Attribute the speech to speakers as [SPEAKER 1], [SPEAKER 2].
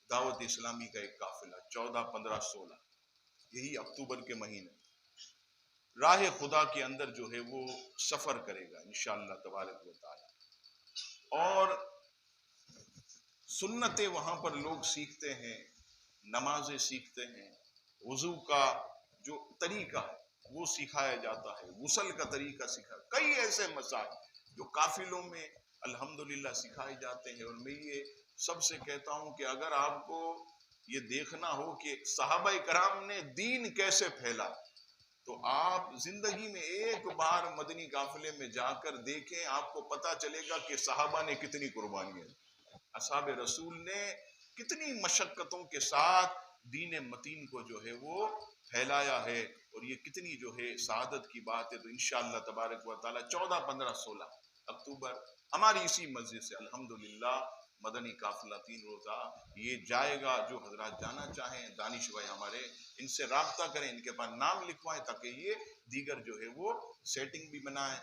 [SPEAKER 1] दावत इस्लामी का एक काफिला 14, 15, 16 यही अक्टूबर के महीने राह खुदा के अंदर जो है वो सफर करेगा इंशाअल्लाह तबारक व तआला। और सुन्नतें वहां पर लोग सीखते हैं, नमाजें सीखते हैं, वजू का जो तरीका है वो सिखाया जाता है, गुस्ल का तरीका सिखा, कई ऐसे मसाइल जो काफिलों में अल्हम्दुलिल्लाह सिखाए जाते हैं। और मैं ये सबसे कहता हूं कि अगर आपको ये देखना हो कि सहाबा कराम ने दीन कैसे फैला, तो आप जिंदगी में एक बार मदनी काफिले में जाकर देखें, आपको पता चलेगा कि सहाबा ने कितनी कुर्बानियां, असहाब रसूल ने कितनी मशक्कतों के साथ दीन मतीन को जो है वो फैलाया है। और ये कितनी जो है सआदत की बात है। तो इंशाअल्लाह तबारक व तआला 14, 15, 16 अक्टूबर हमारी इसी मस्जिद से अल्हम्दुलिल्लाह मदनी काफिला 3 रोजा ये जाएगा। जो हजरात जाना चाहें, दानिश भाई हमारे, इनसे राब्ता करें, इनके पास नाम लिखवाएं ताकि ये दीगर जो है वो सेटिंग भी बनाएं।